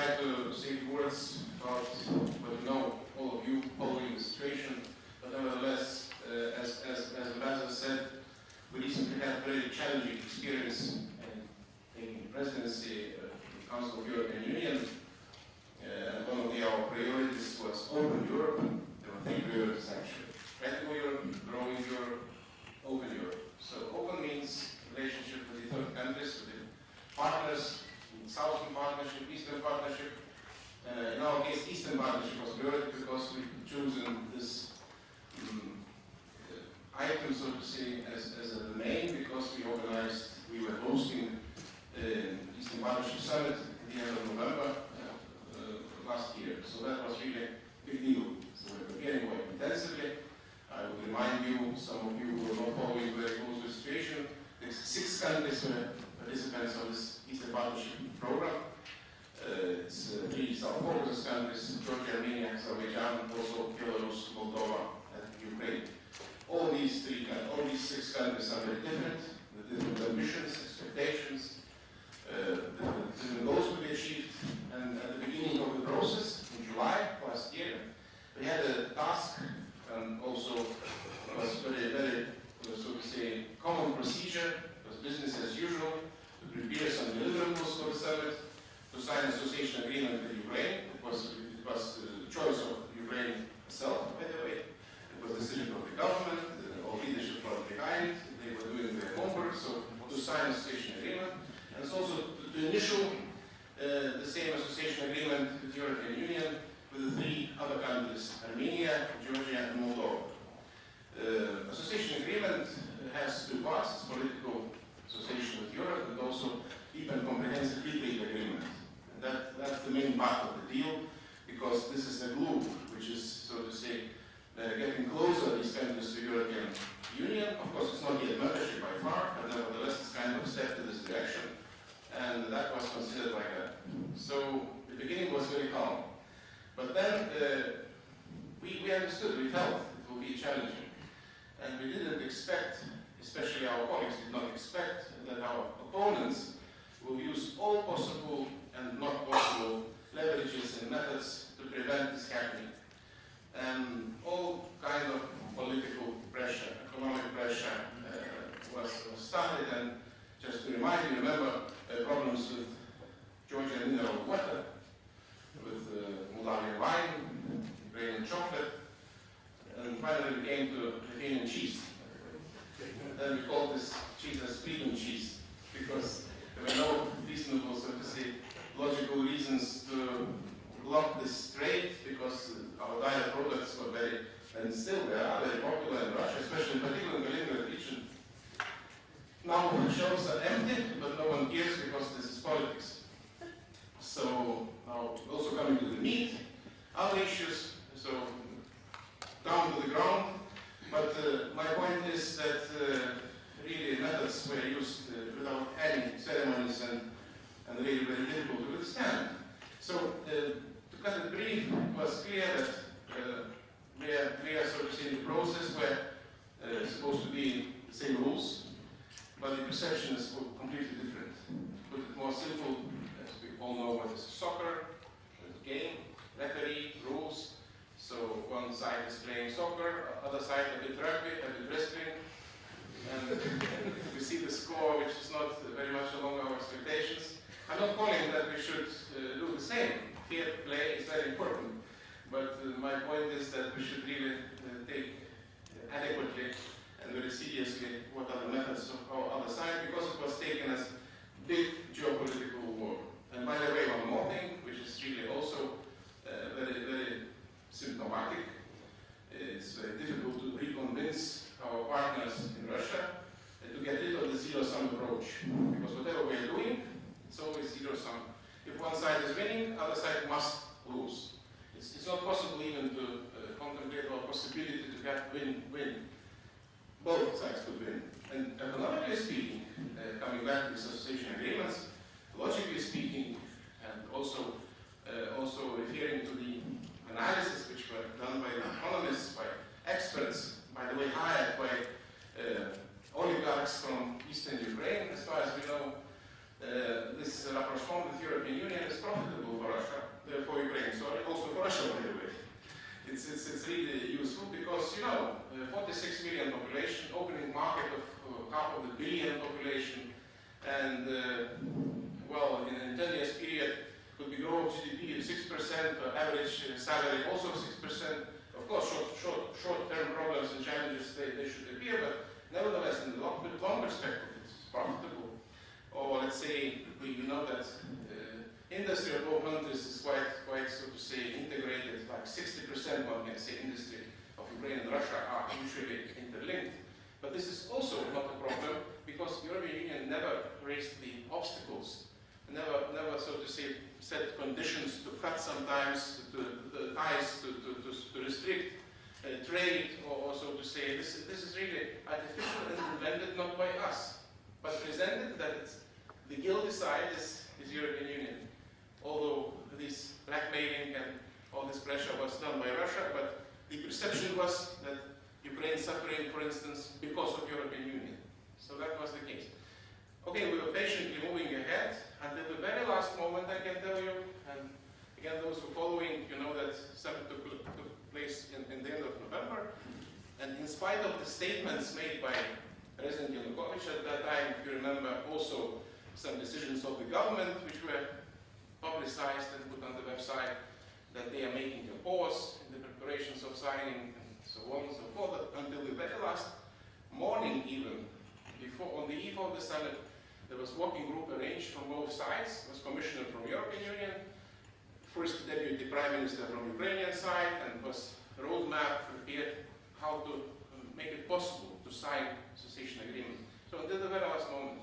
try to say words about what you know, all of you following the situation, but nevertheless, as Ambassador said, we recently had a very challenging experience in taking presidency of the Council of the European Union. And one of our priorities was Open Europe. There were 3 priorities actually. Radical Europe, Growing Europe, Open Europe. So open means relationship with the third countries, with the partners, Southern Partnership, Eastern Partnership. In our case, Eastern Partnership was priority because we've chosen this item, so to say, as a domain, because we were hosting the Eastern Partnership Summit at the end of November last year. So that was really a big deal. So we're preparing quite intensively. I would remind you, some of you who are not following very close the situation, there's 6 countries who are participants of this Eastern Partnership program. It's 3 South Caucasus countries, Georgia, Armenia, Azerbaijan, also Belarus, Moldova, and Ukraine. All these 6 countries are very different, with different ambitions, expectations, different goals to be achieved. And at the beginning of the process, in July last year, we had a task, and also it was very, so to say, common procedure. It was business as usual, to prepare some deliverables for the summit, to sign an association agreement with Ukraine. It was the choice of Ukraine herself, by the way. It was the decision of the government, all leadership was behind. They were doing their homework, so to sign an association agreement. And it's also to initial the same association agreement with the European Union with the 3 other countries, Armenia, Georgia, and Moldova. Association agreement has 2 parts. It's political association with Europe, and also deep and comprehensive free trade agreement. And that's the main part of the deal, because this is the glue which is, so to say, getting closer, these countries, to the European Union. Of course, it's not yet membership by far, but nevertheless, it's kind of a step in this direction. And that was considered like that. So the beginning was very calm. But then we understood, we felt it will be challenging. And we didn't expect, especially our colleagues did not expect, that our opponents will use all possible and not possible leverages and methods to prevent this happening. And all kind of political pressure, economic pressure was started. And just to remind you, remember problems with Georgian mineral water, with Moldavian wine, Ukrainian chocolate, and finally we came to Lithuanian cheese. And then we called this cheese as freedom cheese, because there were no reasonable, so to say, logical reasons to block this trade, because our diet products were very, and still they are very popular in Russia, especially in particular in the Kaliningrad region. Now shelves are empty, but no one cares because this is politics. So now also coming to the meat, other issues, so down to the ground. But my point is that really methods were used without any ceremonies and really very difficult to withstand. So to cut it brief, it was clear that we are sort of seeing the process where it's supposed to be the same rules, but the perception is completely different. To put it more simple, as we all know what is soccer, the game, referee, rules. So one side is playing soccer, other side a bit rugby, a bit wrestling. And we see the score, which is not very much along our expectations. I'm not calling that we should do the same. Fair play is very important. But my point is that we should really take adequately and very seriously what are the methods of our other side, because it was taken as big geopolitical war. And by the way, one more thing, which is really also very, very symptomatic. It's very difficult to reconvince our partners in Russia to get rid of the zero-sum approach. Because whatever we are doing, it's always zero-sum. If one side is winning, other side must lose. It's not possible even to contemplate our possibility to get win-win. Both sides could win. And economically speaking, coming back to these association agreements, logically speaking, and also referring to the analysis which were done by economists, by experts, by the way hired by oligarchs from eastern Ukraine, as far as we know, this rapprochement with the European Union is profitable for Russia. 46 million population, opening market of half of the billion population, and well, in a 10 years period, could be growth GDP at 6%, average salary also 6%. Of course, short-term problems and challenges, they should appear, but nevertheless, in the long perspective, it's profitable. Or let's say, you know that industry at the moment is quite, so to say, integrated, like 60%, one can say, industry of Ukraine and Russia are usually interlinked. But this is also not a problem, because the European Union never raised the obstacles, never, so to say, set conditions to cut sometimes, the ties, to restrict trade, or so to say. This is really artificial and invented not by us, but presented that it's, the guilty side is European Union. Although this blackmailing and all this pressure was done by Russia, but the perception was that Ukraine is suffering, for instance, because of European Union. So that was the case. Okay, we were patiently moving ahead until the very last moment, I can tell you. And again, those who are following, you know that summit took place in the end of November. And in spite of the statements made by President Yanukovych at that time, if you remember, also some decisions of the government which were publicized and put on the website, that they are making a pause in the preparations of signing and so on and so forth, until the very last morning even, before, on the eve of the summit, there was working group arranged from both sides. It was commissioner from European Union, first deputy prime minister from Ukrainian side, and was a roadmap prepared how to make it possible to sign association agreement. So until the very last moment.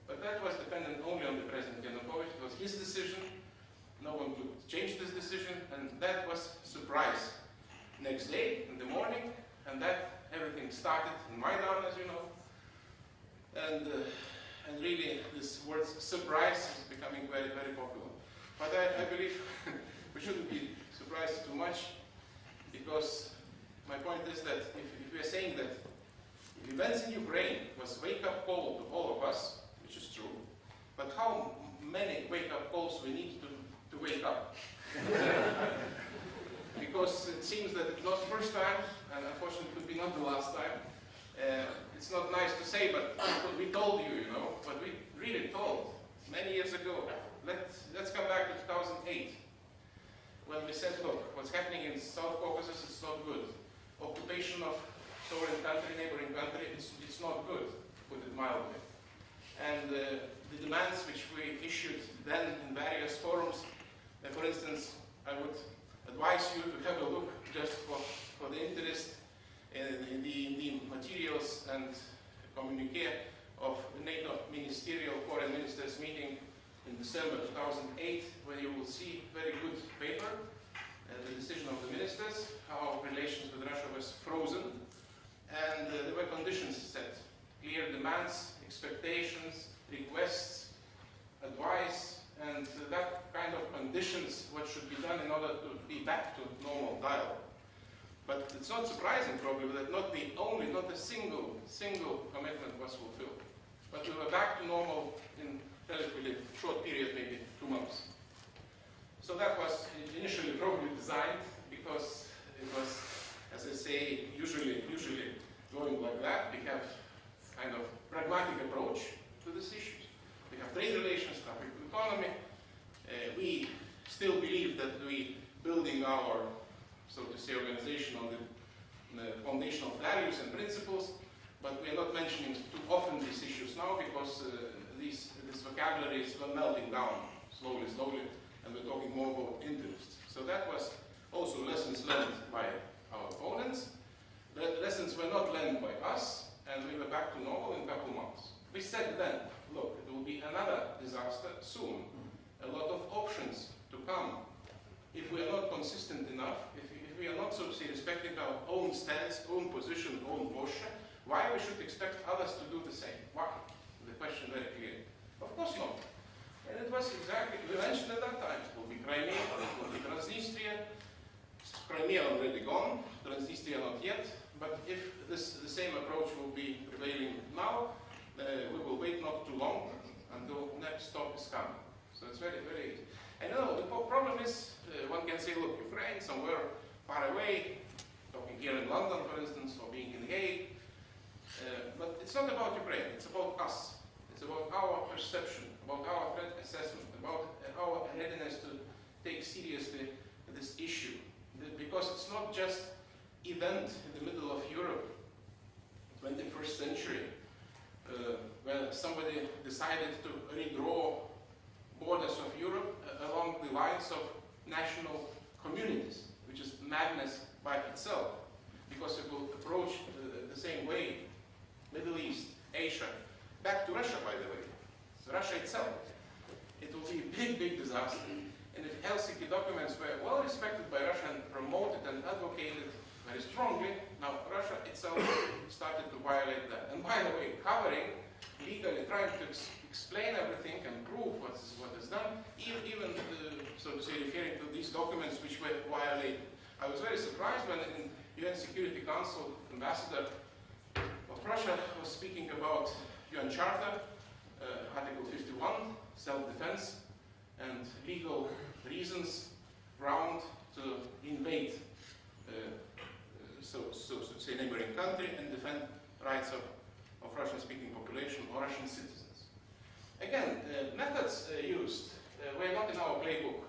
But that was dependent only on the President Yanukovych. It was his decision. No one could change this decision, and that was surprise. Next day, in the morning, and that everything started in Maidan, as you know. And really, this word surprise is becoming very, very popular. But I believe we shouldn't be surprised too much, because my point is that if we are saying that events in Ukraine was wake-up call to all of us, which is true, but how many wake-up calls we need to wake up? Because it seems that it's not the first time, and unfortunately it could be not the last time. It's not nice to say, but we told you, you know, but we really told many years ago. Let's come back to 2008, when we said, look, what's happening in South Caucasus is not good. Occupation of sovereign country, neighboring country, it's not good, to put it mildly. And the demands which we issued then in various forums, for instance, I would advise you to have a look just for the interest in the materials and communique of the NATO Ministerial Foreign Ministers meeting in December 2008, where you will see very good paper, the decision of the ministers, how relations with Russia was frozen, and there were conditions set, clear demands, expectations, requests, advice, and that kind of conditions, what should be done in order to be back to normal dialogue. But it's not surprising, probably, that not a single commitment was fulfilled. But we were back to normal in a relatively short period, maybe 2 months. So that was initially probably designed because it was, as I say, usually going like that. We have kind of pragmatic approach to these issues. We have trade relations, traffic economy. We still believe that we building our, so to say, organization on the foundation of values and principles, but we are not mentioning too often these issues now because this vocabulary is melting down slowly, and we're talking more about interests. So that was also lessons learned by our opponents. The lessons were not learned by us, and we were back to normal in a couple months. We said then, look, it will be another disaster soon. A lot of options to come. If we are not consistent enough, if we are not, so to say, respecting our own stance, own position, own posture, why we should expect others to do the same? Why? The question very clear. Of course not. And it was exactly, we mentioned at that time, it will be Crimea, it will be Transnistria. Crimea already gone, Transnistria not yet, but if the same approach will be prevailing now, we will wait not too long until next stop is coming. So it's very, very easy. And the problem is, one can say, look, Ukraine, somewhere far away, talking here in London, for instance, or being in Hague, not about Ukraine, it's about us. It's about our perception, about our threat assessment, about our readiness to take seriously this issue. Because it's not just an event in the middle of Europe, 21st century, where somebody decided to redraw borders of Europe along the lines of national communities, which is madness by itself, because it will approach the same way, Middle East, Asia, back to Russia, by the way. So Russia itself, it will be a big, big disaster. And if Helsinki documents were well respected by Russia and promoted and advocated very strongly, now Russia itself started to violate that. And by the way, covering, legally trying to explain everything and prove what is done, even so to say, referring to these documents which were violated. I was very surprised when in UN Security Council Ambassador of Russia was speaking about UN Charter, Article 51, self-defense, and legal reasons ground to invade, so to say, neighboring country and defend rights of Russian-speaking population or Russian citizens. Again, methods used were not in our playbook.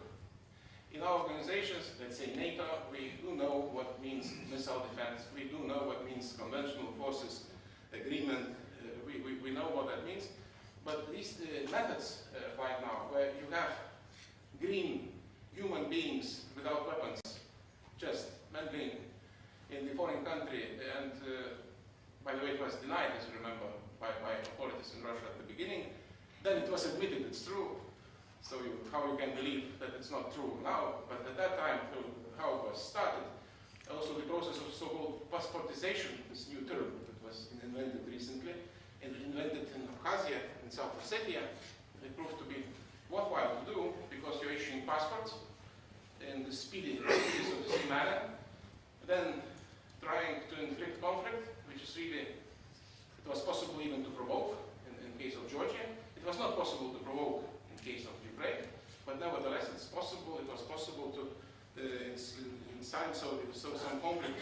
In our organizations, let's say NATO, we do know what means missile defense, we do know what means conventional forces agreement, we know what that means. But these methods right now, where you have green human beings without weapons, just meddling in the foreign country, and by the way, it was denied, as you remember, by authorities in Russia at the beginning. Then it was admitted it's true. So how you can believe that it's not true now? But at that time, how it was started, also the process of so-called passportization, this new term that was invented recently, and invented in Abkhazia, in South Ossetia, it proved to be worthwhile to do because you're issuing passports in the speedy manner, then trying to inflict conflict, which is really, it was possible even to provoke in case of Georgia. It was not possible to provoke in case of Ukraine, but nevertheless it's possible, it was possible to incite some conflict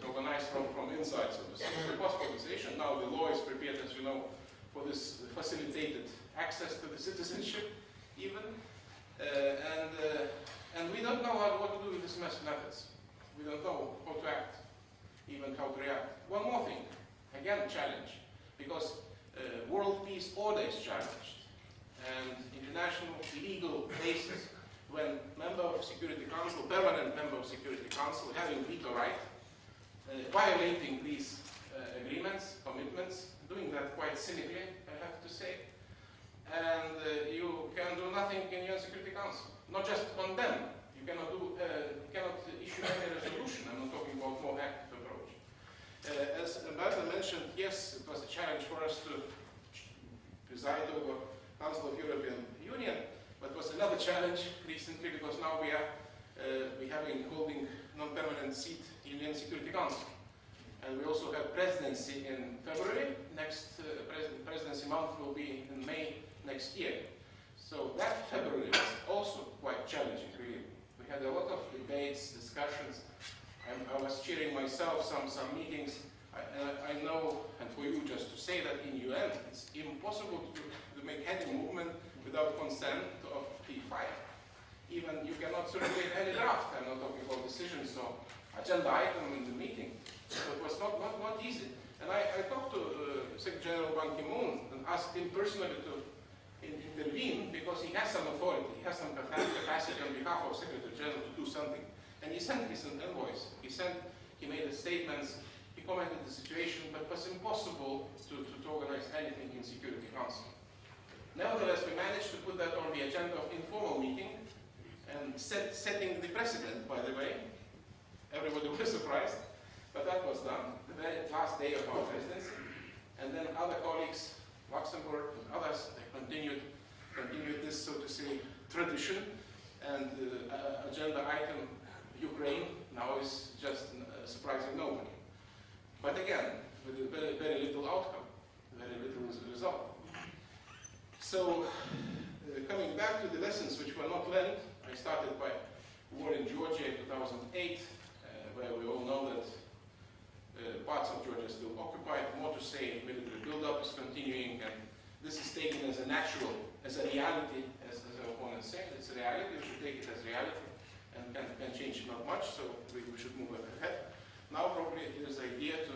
to organize from inside. So the passportization, now the law is prepared, as you know, for this facilitated access to the citizenship even, and we don't know what to do with these methods. We don't know how to act, even how to react. One more thing, again challenge, because world peace order is challenged, and international legal basis, when member of Security Council, permanent member of Security Council, having veto right, violating these agreements, commitments, doing that quite cynically, I have to say, and you can do nothing in UN Security Council, not just on them. You cannot issue any resolution. I'm not talking about more active approach. As Ambassador mentioned, yes, it was a challenge for us to preside over Council of European Union, but it was another challenge recently because now we are holding non-permanent seat in UN Security Council. And we also have presidency in February. Next presidency month will be in May next year. So that February was also quite challenging, really. We had a lot of debates, discussions. I was chairing myself some meetings. I know, and for you just to say that in UN, it's impossible to make any movement without consent of P5. Even you cannot circulate any draft. I'm not talking about decisions or agenda item in the meeting. So it was not easy. And I talked to Secretary General Ban Ki-moon and asked him personally to intervene because he has some authority, he has some capacity on behalf of Secretary General to do something. And he sent his envoys. He made the statements, he commented the situation, but it was impossible to organize anything in Security Council. Nevertheless, we managed to put that on the agenda of informal meeting and setting the precedent, by the way. Everybody was surprised, but that was done the very last day of our presidency. And then other colleagues, Luxembourg and others, they continued this, so to say, tradition. And agenda item Ukraine now is just surprising nobody. But again, with a very, very little outcome, very little result. So, coming back to the lessons which were not learned, I started by war in Georgia in 2008, where we all know that parts of Georgia are still occupied. More to say, military buildup is continuing, and this is taken as a natural, as a reality, as our opponents say. It's a reality. We should take it as reality, and can change not much. So we should move ahead. Now probably it is the idea to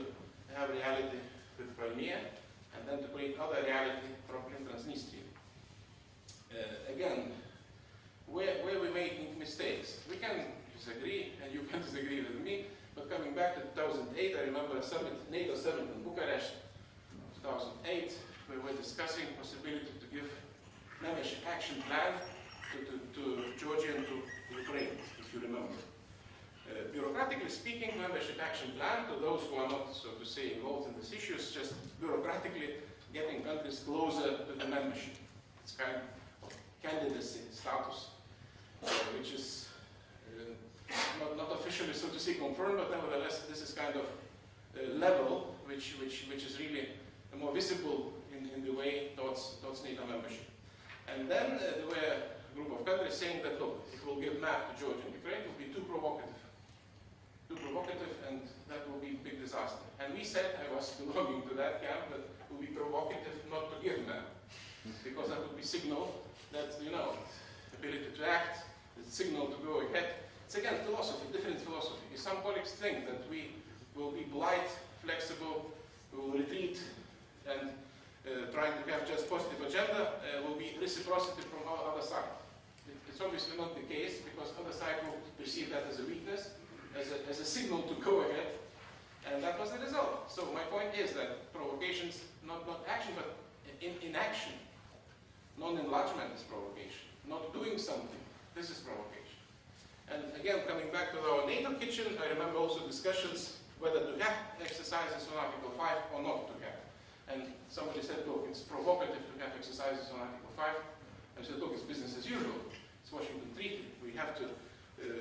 have reality with Crimea, and then to create other reality probably in Transnistria. Again, where we're making mistakes, we can disagree, and you can disagree with me. But coming back to 2008, I remember a summit, NATO summit in Bucharest, 2008. We were discussing possibility to give membership action plan to Georgia and to Ukraine, if you remember. Bureaucratically speaking, membership action plan, to those who are not, so to say, involved in this issue, is just bureaucratically getting countries closer to the membership. It's kind of candidacy status, which is not officially, so to say, confirmed, but nevertheless, this is kind of level which is really more visible in the way towards NATO membership. And then there were a group of countries saying that, look, if we'll give map to Georgia and Ukraine, it will be too provocative, and that will be a big disaster. And we said, I was belonging to that camp, that it will be provocative not to give map, because that would be signal that, you know, ability to act, the signal to go ahead. It's again philosophy, different philosophy. Some colleagues think that we will be polite, flexible, we will retreat, and trying to have just positive agenda will be reciprocity from our other side. It's obviously not the case, because other side will perceive that as a weakness, as a signal to go ahead, and that was the result. So my point is that provocations, not action, but inaction. Non-enlargement is provocation. Not doing something, this is provocation. And again, coming back to our NATO kitchen, I remember also discussions whether to have exercises on Article 5 or not to have. And somebody said, look, it's provocative to have exercises on Article 5. I said, look, it's business as usual. It's Washington Treaty. We have to,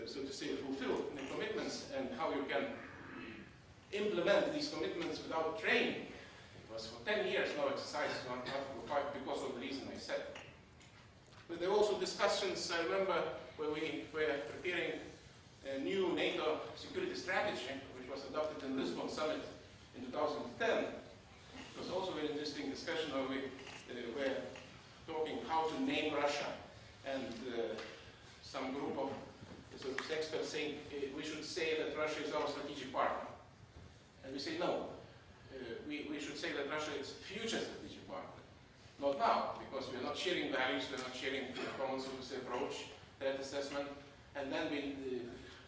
so to say, fulfill the commitments, and how you can implement these commitments without training. It was for 10 years no exercises on Article 5 because of the reason I said. But there were also discussions, I remember, where we were preparing a new NATO security strategy, which was adopted in Lisbon Summit in 2010. It was also a very interesting discussion where we were talking how to name Russia, and some group of experts saying we should say that Russia is our strategic partner. And we say no. We should say that Russia is future strategic partner. Not now, because we're not sharing values, we're not sharing the common, so to say, approach, threat assessment. And then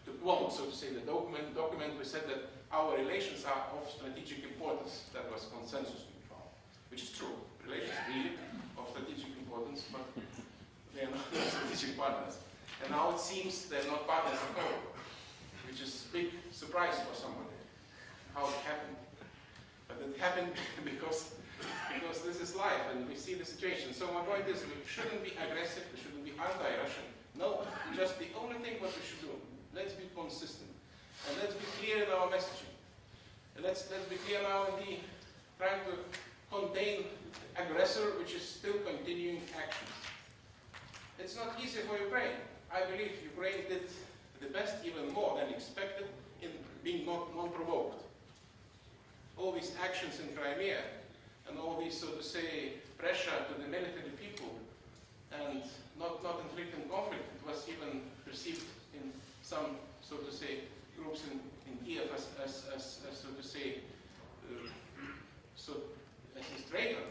to quote, so to say, the document, we said that our relations are of strategic importance. That was consensus we found, which is true. Relations really of strategic importance, but they are not strategic partners. And now it seems they're not partners at all, which is a big surprise for somebody, how it happened. But it happened because this is life, and we see the situation. So my point is, we shouldn't be aggressive, we shouldn't be anti-Russian. No, just the only thing what we should do, let's be consistent, and let's be clear in our messaging. And let's be clear now in the trying to contain the aggressor, which is still continuing actions. It's not easy for Ukraine. I believe Ukraine did the best, even more than expected, in being non-provoked. All these actions in Crimea, and all these, so to say, pressure to the military people, and not inflicting conflict, it was even perceived in some, so to say, groups in Kiev as so to say, as a traitor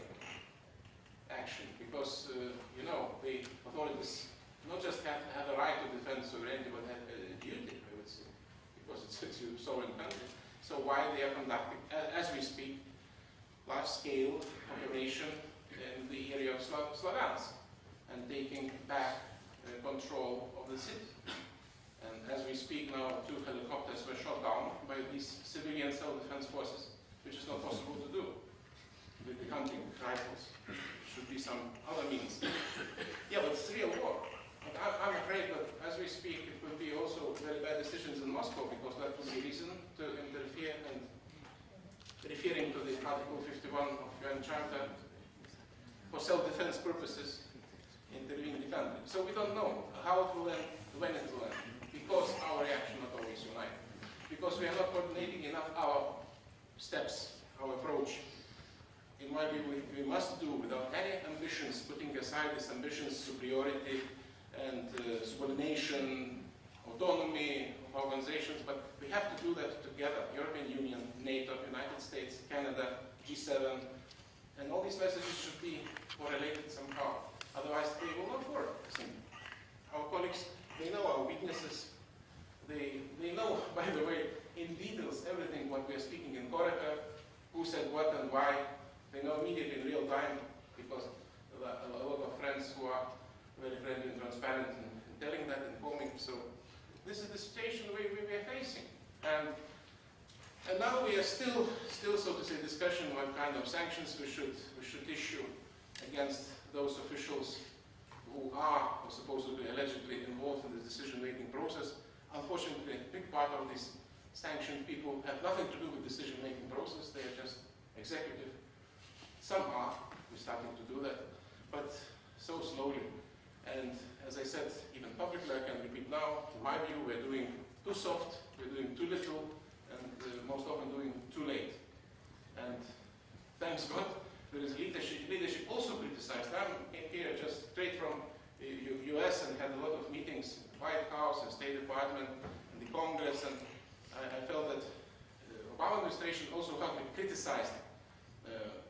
action, because, you know, the authorities not just have a right to defend sovereignty, but have a duty, I would say, because it's a sovereign country. So while they are conducting, as we speak, large-scale operation in the area of Slavyansk, and taking back control of the city. And as we speak now, 2 helicopters were shot down by these civilian self-defense forces, which is not possible to do with the hunting rifles. Should be some other means. Yeah, but it's real war. But I'm afraid that as we speak, it could be also very bad decisions in Moscow, because that would be reason to interfere, and referring to the Article 51 of UN Charter, for self-defense purposes, intervene in the country. So we don't know how it will end, when it will end, because our reaction not always united, because we are not coordinating enough our steps, our approach. In my view, we must do without any ambitions, putting aside these ambitions, superiority and subordination, autonomy of organizations, but we have to do that together. European Union, NATO, United States, Canada, G7, and all these messages should be correlated somehow. Otherwise, they will not work. Our colleagues, they know our weaknesses. They know, by the way, in details everything what we are speaking in Coreper, who said what and why. They know immediately in real time because a lot of friends who are very friendly and transparent and telling that, informing. So this is the situation we are facing. And now we are still, so to say, discussion what kind of sanctions we should issue against those officials who are supposed to be allegedly involved in the decision-making process. Unfortunately, a big part of these sanctioned people have nothing to do with the decision-making process. They are just executive. Some are. We're starting to do that, but so slowly. And as I said, even publicly, I can repeat now, in my view, we're doing too soft, we're doing too little, and most often doing too late. And thanks God, there is leadership. Leadership also criticized. I'm here just straight from the US and had a lot of meetings in the White House and State Department and the Congress, and I felt that the Obama administration also helped me criticize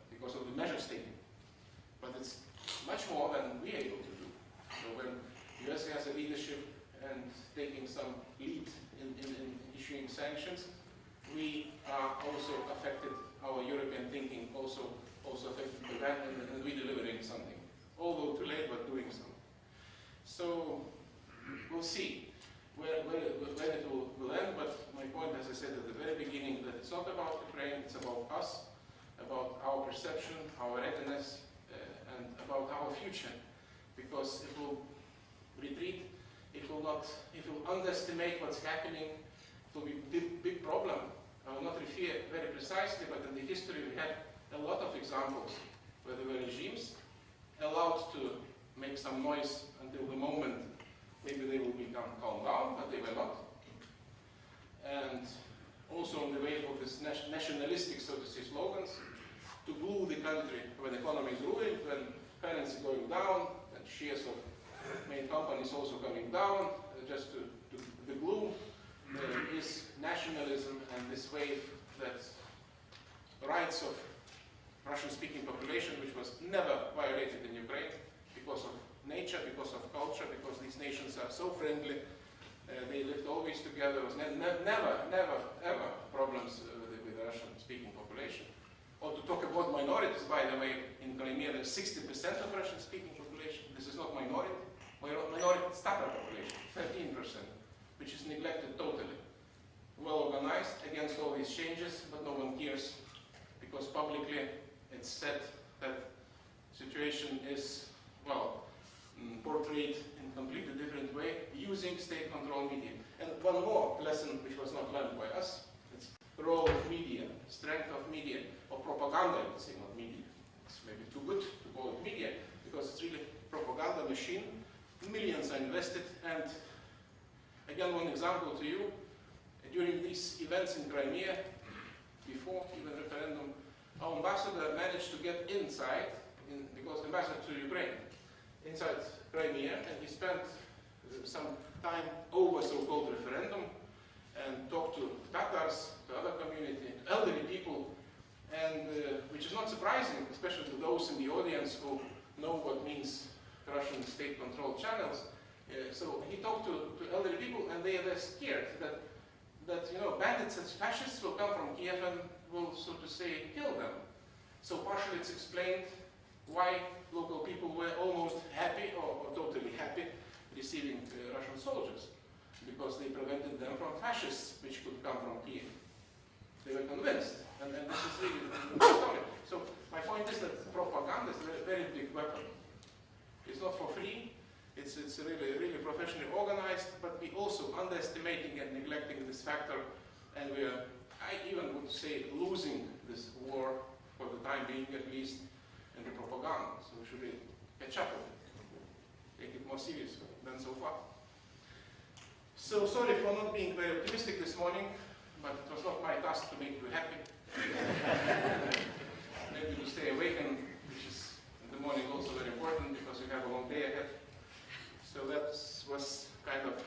because of the measures taken. But it's much more than we are able to do. So when the USA has a leadership and taking some lead in issuing sanctions, we are also affected, our European thinking also affected by that, and we're delivering something. Although too late, but doing something. So we'll see when it will end, but my point, as I said at the very beginning, that it's not about Ukraine, it's about us, about our perception, our readiness, and about our future. Because it will retreat, it will underestimate what's happening, it will be a big problem. I will not refer very precisely, but in the history we had a lot of examples where there were regimes allowed to make some noise until the moment maybe they will become calmed down, but they were not. And also on the wave of this nationalistic, so to say, slogans, to glue the country when the economy is ruined, when currency going down, and shares of main companies also coming down, just to the glue is nationalism and this wave that rights of Russian-speaking population, which was never violated in Ukraine because of nature, because of culture, because these nations are so friendly. They lived always together. There was never, ever problems with the Russian-speaking population. Or to talk about minorities, by the way, in Crimea there's 60% of Russian-speaking population. This is not minority. Minority is Tatar population, 13%, which is neglected totally. Well organized against all these changes, but no one cares because publicly it's said that the situation is, well, portrayed in a completely different way using state-controlled media. And one more lesson which was not learned by us, it's the role of media, strength of media, or propaganda, I would say, not media. It's maybe too good to call it media, because it's really propaganda machine. Millions are invested, and again, one example to you. During these events in Crimea, before even referendum, our ambassador managed to get inside, because ambassador to Ukraine, inside Crimea, and he spent some time over so-called referendum and talked to Tatars, to other community, to elderly people, and which is not surprising, especially to those in the audience who know what means Russian state-controlled channels. So he talked to elderly people, and they're scared that you know, bandits and fascists will come from Kiev and will, so to say, kill them. So partially it's explained why local people were almost happy or totally happy receiving Russian soldiers, because they prevented them from fascists, which could come from Kiev. They were convinced, and this is really the story. So my point is that propaganda is a very big weapon. It's not for free. It's really professionally organized, but we also underestimating and neglecting this factor, and we are, I even would say, losing this war for the time being, at least, in the propaganda. So we should really catch up with it, take it more seriously than so far. So sorry for not being very optimistic this morning, but it was not my task to make you happy. So that was kind of